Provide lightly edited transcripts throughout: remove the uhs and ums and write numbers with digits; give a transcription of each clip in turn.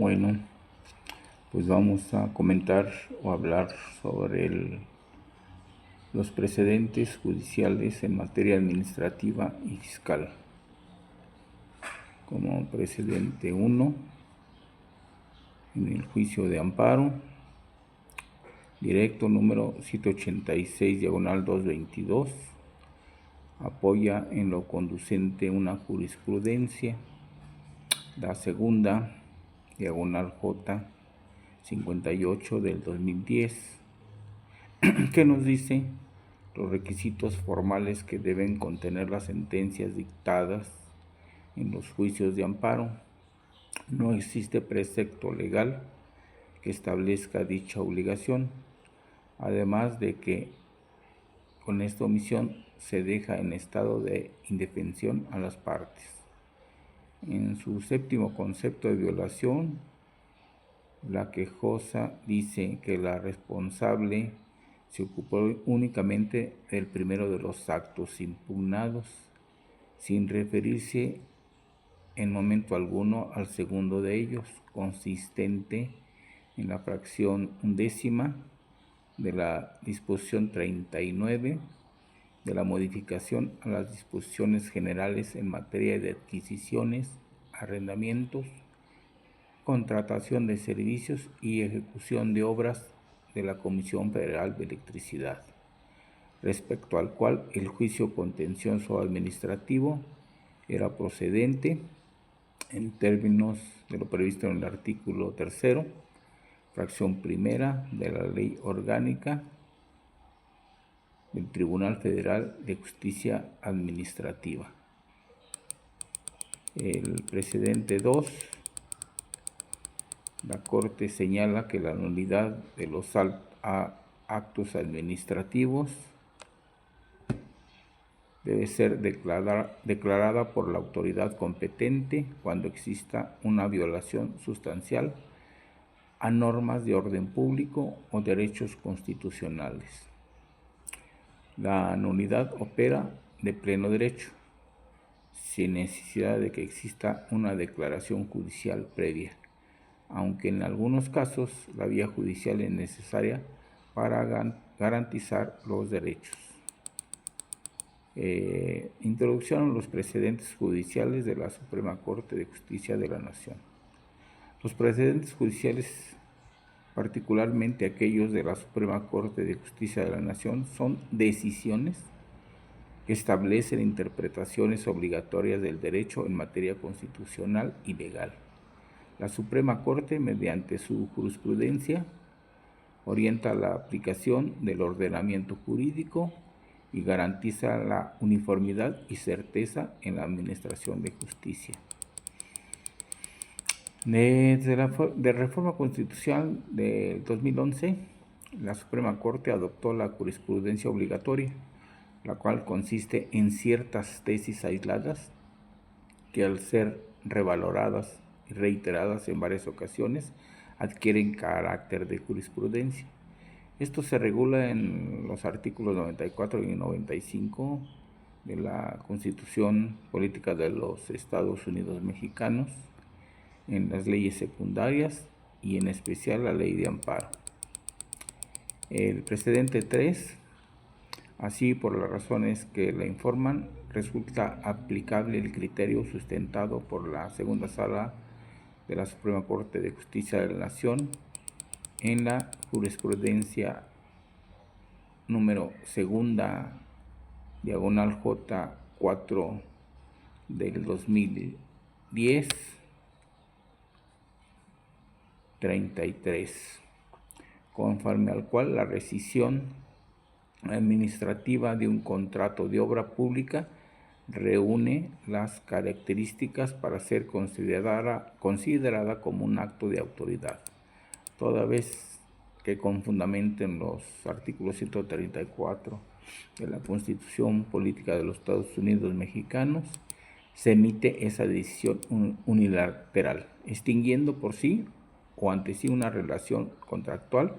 Bueno, pues vamos a comentar o hablar sobre los precedentes judiciales en materia administrativa y fiscal. Como precedente 1, en el juicio de amparo, directo número 786/222, apoya en lo conducente una jurisprudencia. La segunda, J 58 del 2010, que nos dice los requisitos formales que deben contener las sentencias dictadas en los juicios de amparo. No existe precepto legal que establezca dicha obligación, además de que con esta omisión se deja en estado de indefensión a las partes. En su séptimo concepto de violación, la quejosa dice que la responsable se ocupó únicamente del primero de los actos impugnados, sin referirse en momento alguno al segundo de ellos, consistente en la fracción 1ª de la disposición 39 de la modificación a las disposiciones generales en materia de adquisiciones, arrendamientos, contratación de servicios y ejecución de obras de la Comisión Federal de Electricidad, respecto al cual el juicio contencioso administrativo era procedente en términos de lo previsto en el artículo 3, fracción 1 de la Ley Orgánica del Tribunal Federal de Justicia Administrativa. El precedente 2, la Corte señala que la nulidad de los actos administrativos debe ser declarada por la autoridad competente cuando exista una violación sustancial a normas de orden público o derechos constitucionales. La nulidad opera de pleno derecho, sin necesidad de que exista una declaración judicial previa, aunque en algunos casos la vía judicial es necesaria para garantizar los derechos. Introducción a los precedentes judiciales de la Suprema Corte de Justicia de la Nación. Los precedentes judiciales, particularmente aquellos de la Suprema Corte de Justicia de la Nación, son decisiones que establecen interpretaciones obligatorias del derecho en materia constitucional y legal. La Suprema Corte, mediante su jurisprudencia, orienta la aplicación del ordenamiento jurídico y garantiza la uniformidad y certeza en la administración de justicia. Desde la reforma constitucional del 2011, la Suprema Corte adoptó la jurisprudencia obligatoria, la cual consiste en ciertas tesis aisladas que, al ser revaloradas y reiteradas en varias ocasiones, adquieren carácter de jurisprudencia. Esto se regula en los artículos 94 y 95 de la Constitución Política de los Estados Unidos Mexicanos, en las leyes secundarias y en especial la Ley de Amparo. El precedente 3, así por las razones que la informan, resulta aplicable el criterio sustentado por la segunda sala de la Suprema Corte de Justicia de la Nación en la jurisprudencia número 2/J 4 del 2010, 33, conforme al cual la rescisión administrativa de un contrato de obra pública reúne las características para ser considerada como un acto de autoridad, toda vez que con fundamento en los artículos 134 de la Constitución Política de los Estados Unidos Mexicanos se emite esa decisión unilateral, extinguiendo por sí o ante sí una relación contractual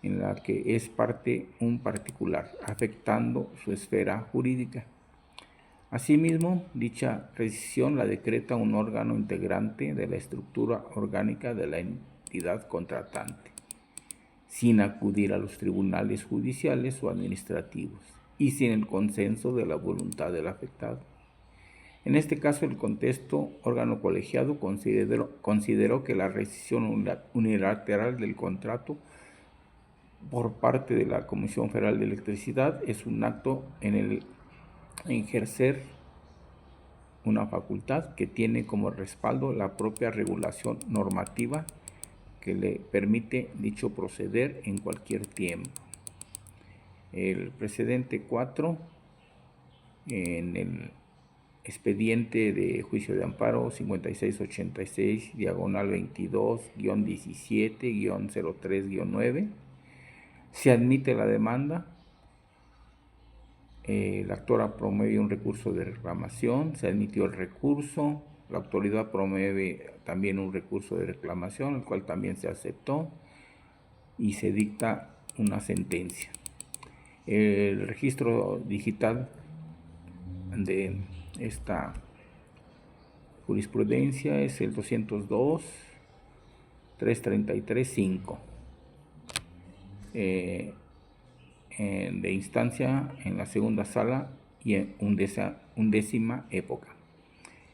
en la que es parte un particular, afectando su esfera jurídica. Asimismo, dicha rescisión la decreta un órgano integrante de la estructura orgánica de la entidad contratante, sin acudir a los tribunales judiciales o administrativos y sin el consenso de la voluntad del afectado. En este caso, el contexto órgano colegiado consideró que la rescisión unilateral del contrato por parte de la Comisión Federal de Electricidad es un acto en el ejercer una facultad que tiene como respaldo la propia regulación normativa que le permite dicho proceder en cualquier tiempo. El precedente 4, en el expediente de juicio de amparo 5686, diagonal 22-17-03-9, se admite la demanda. La actora promueve un recurso de reclamación, se admitió el recurso, la autoridad promueve también un recurso de reclamación, el cual también se aceptó y se dicta una sentencia. El registro digital de esta jurisprudencia es el 202-333-5. De instancia en la segunda sala y en undécima época.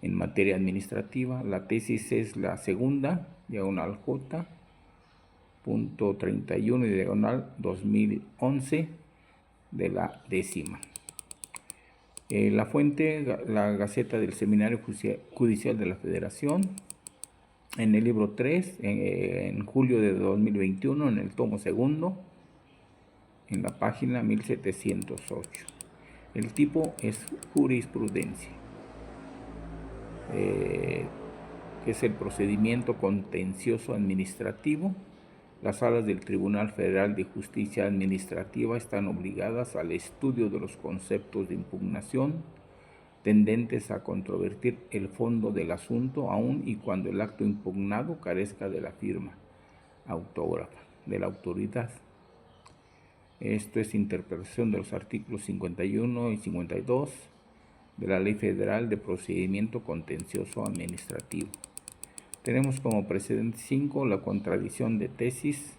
En materia administrativa, la tesis es la segunda, diagonal J, punto 31 y diagonal 2011 de la décima. La fuente, la Gaceta del Seminario Judicial de la Federación, en el libro 3, en julio de 2021, en el tomo segundo, en la página 1708. El tipo es jurisprudencia, que es el procedimiento contencioso administrativo. Las salas del Tribunal Federal de Justicia Administrativa están obligadas al estudio de los conceptos de impugnación tendentes a controvertir el fondo del asunto, aun y cuando el acto impugnado carezca de la firma autógrafa de la autoridad. Esto es interpretación de los artículos 51 y 52 de la Ley Federal de Procedimiento Contencioso Administrativo. Tenemos como precedente 5 la contradicción de tesis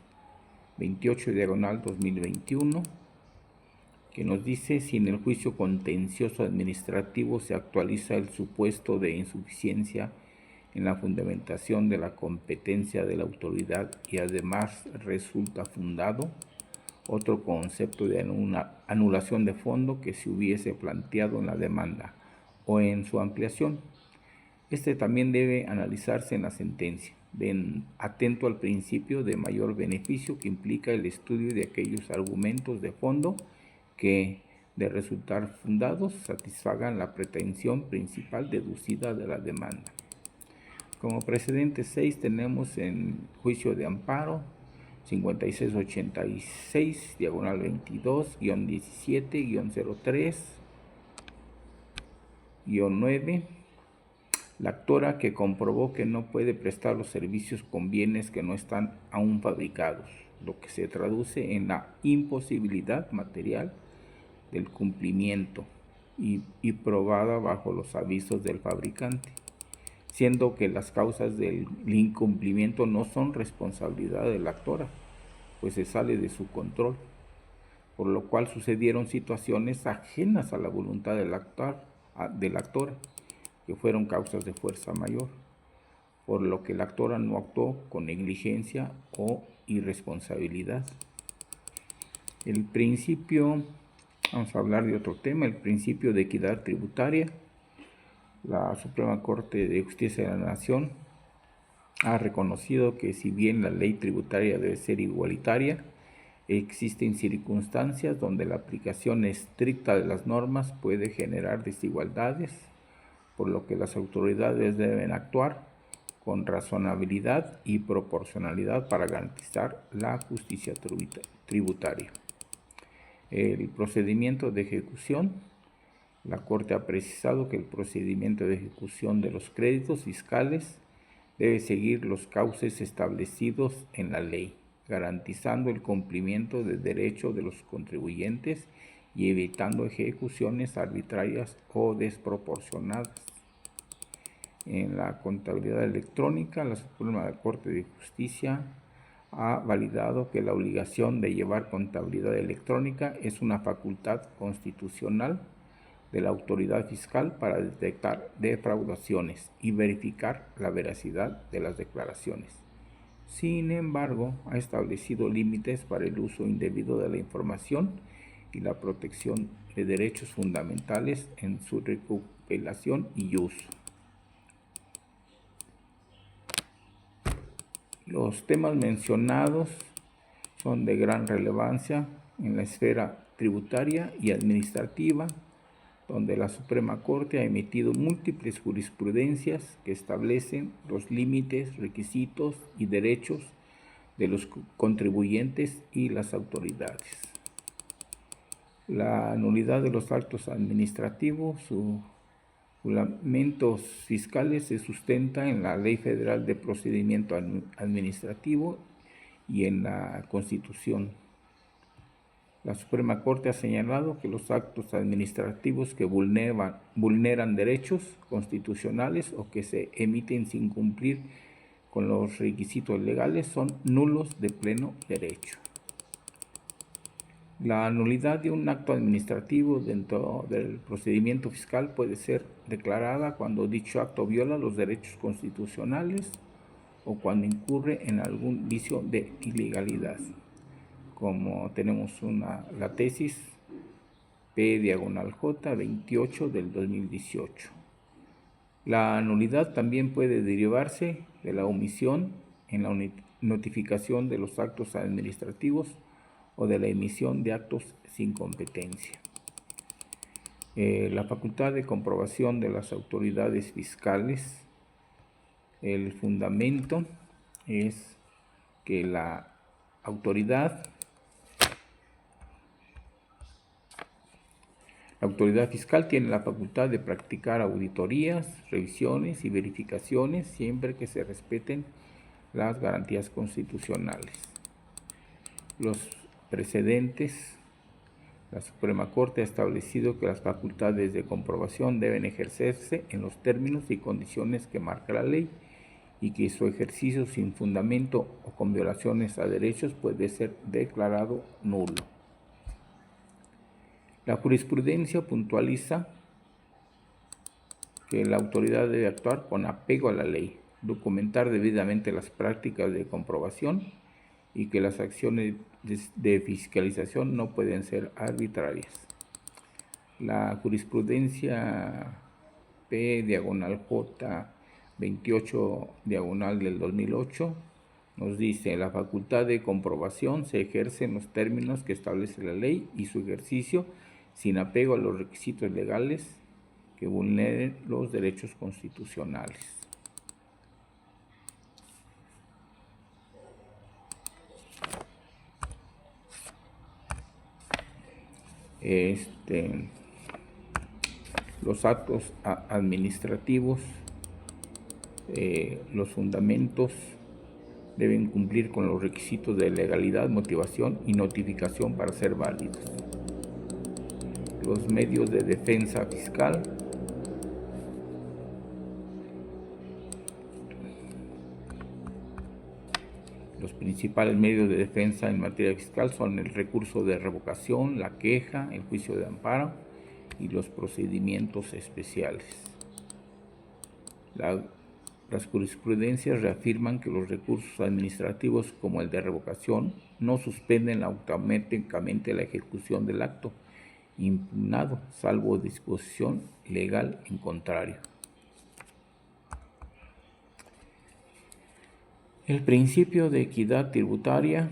28 diagonal 2021, que nos dice: si en el juicio contencioso administrativo se actualiza el supuesto de insuficiencia en la fundamentación de la competencia de la autoridad y además resulta fundado otro concepto de anulación de fondo que se hubiese planteado en la demanda o en su ampliación, este también debe analizarse en la sentencia, atento al principio de mayor beneficio que implica el estudio de aquellos argumentos de fondo que, de resultar fundados, satisfagan la pretensión principal deducida de la demanda. Como precedente 6 tenemos en juicio de amparo 5686, diagonal 22-17-03-9, la actora que comprobó que no puede prestar los servicios con bienes que no están aún fabricados, lo que se traduce en la imposibilidad material del cumplimiento y probada bajo los avisos del fabricante, siendo que las causas del incumplimiento no son responsabilidad de la actora, pues se sale de su control, por lo cual sucedieron situaciones ajenas a la voluntad del actora, que fueron causas de fuerza mayor, por lo que la actora no actuó con negligencia o irresponsabilidad. El principio, vamos a hablar de otro tema, el principio de equidad tributaria. La Suprema Corte de Justicia de la Nación ha reconocido que si bien la ley tributaria debe ser igualitaria, existen circunstancias donde la aplicación estricta de las normas puede generar desigualdades, por lo que las autoridades deben actuar con razonabilidad y proporcionalidad para garantizar la justicia tributaria. El procedimiento de ejecución. La Corte ha precisado que el procedimiento de ejecución de los créditos fiscales debe seguir los cauces establecidos en la ley, garantizando el cumplimiento del derecho de los contribuyentes y evitando ejecuciones arbitrarias o desproporcionadas. En la contabilidad electrónica, la Suprema Corte de Justicia ha validado que la obligación de llevar contabilidad electrónica es una facultad constitucional de la autoridad fiscal para detectar defraudaciones y verificar la veracidad de las declaraciones. Sin embargo, ha establecido límites para el uso indebido de la información y la protección de derechos fundamentales en su recopilación y uso. Los temas mencionados son de gran relevancia en la esfera tributaria y administrativa, donde la Suprema Corte ha emitido múltiples jurisprudencias que establecen los límites, requisitos y derechos de los contribuyentes y las autoridades. La nulidad de los actos administrativos, sus fundamentos fiscales se sustenta en la Ley Federal de Procedimiento Administrativo y en la Constitución. La Suprema Corte ha señalado que los actos administrativos que vulneran derechos constitucionales o que se emiten sin cumplir con los requisitos legales son nulos de pleno derecho. La nulidad de un acto administrativo dentro del procedimiento fiscal puede ser declarada cuando dicho acto viola los derechos constitucionales o cuando incurre en algún vicio de ilegalidad, como tenemos la tesis P/J 28 del 2018. La nulidad también puede derivarse de la omisión en la notificación de los actos administrativos o de la emisión de actos sin competencia. La facultad de comprobación de las autoridades fiscales, el fundamento es que la autoridad fiscal tiene la facultad de practicar auditorías, revisiones y verificaciones siempre que se respeten las garantías constitucionales. Los precedentes, la Suprema Corte ha establecido que las facultades de comprobación deben ejercerse en los términos y condiciones que marca la ley y que su ejercicio sin fundamento o con violaciones a derechos puede ser declarado nulo. La jurisprudencia puntualiza que la autoridad debe actuar con apego a la ley, documentar debidamente las prácticas de comprobación y que las acciones de fiscalización no pueden ser arbitrarias. La jurisprudencia P/J 28 del 2008 nos dice: la facultad de comprobación se ejerce en los términos que establece la ley y su ejercicio sin apego a los requisitos legales que vulneren los derechos constitucionales. Los actos administrativos, los fundamentos deben cumplir con los requisitos de legalidad, motivación y notificación para ser válidos. Los medios de defensa fiscal, los principales medios de defensa en materia fiscal son el recurso de revocación, la queja, el juicio de amparo y los procedimientos especiales. Las jurisprudencias reafirman que los recursos administrativos como el de revocación no suspenden automáticamente la ejecución del acto impugnado, salvo disposición legal en contrario. El principio de equidad tributaria,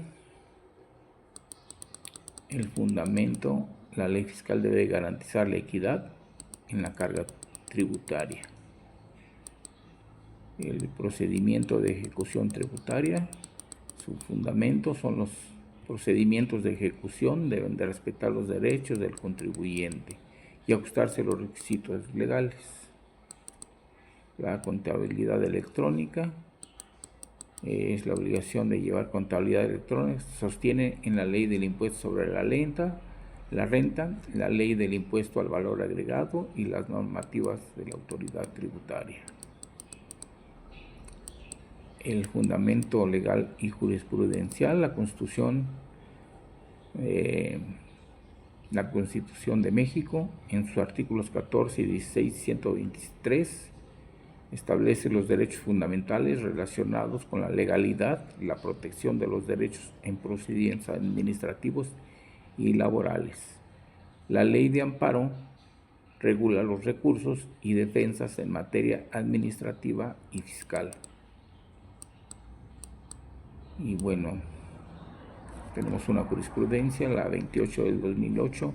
el fundamento, la ley fiscal debe garantizar la equidad en la carga tributaria. El procedimiento de ejecución tributaria, su fundamento son los procedimientos de ejecución, deben de respetar los derechos del contribuyente y ajustarse a los requisitos legales. La contabilidad electrónica es la obligación de llevar contabilidad electrónica, se sostiene en la ley del impuesto sobre la renta, la renta, la ley del impuesto al valor agregado y las normativas de la autoridad tributaria. El fundamento legal y jurisprudencial, la Constitución de México, en sus artículos 14 y 16, 123, establece los derechos fundamentales relacionados con la legalidad, la protección de los derechos en procedimientos administrativos y laborales. La ley de amparo regula los recursos y defensas en materia administrativa y fiscal. Y bueno, tenemos una jurisprudencia, la 28 del 2008,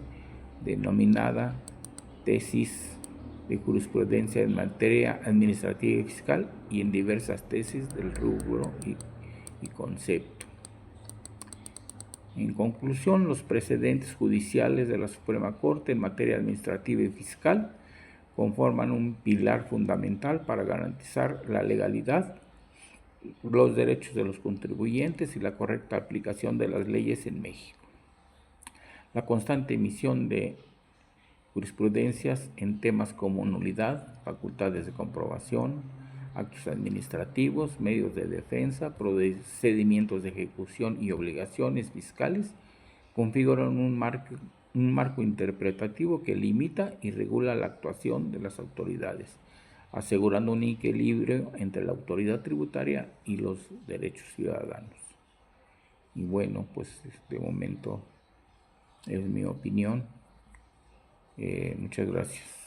denominada Tesis de Jurisprudencia en materia administrativa y fiscal y en diversas tesis del rubro y concepto. En conclusión, los precedentes judiciales de la Suprema Corte en materia administrativa y fiscal conforman un pilar fundamental para garantizar la legalidad, los derechos de los contribuyentes y la correcta aplicación de las leyes en México. La constante emisión de jurisprudencias en temas como nulidad, facultades de comprobación, actos administrativos, medios de defensa, procedimientos de ejecución y obligaciones fiscales configuran un marco interpretativo que limita y regula la actuación de las autoridades, asegurando un equilibrio entre la autoridad tributaria y los derechos ciudadanos. Y bueno, pues de momento es mi opinión. Muchas gracias.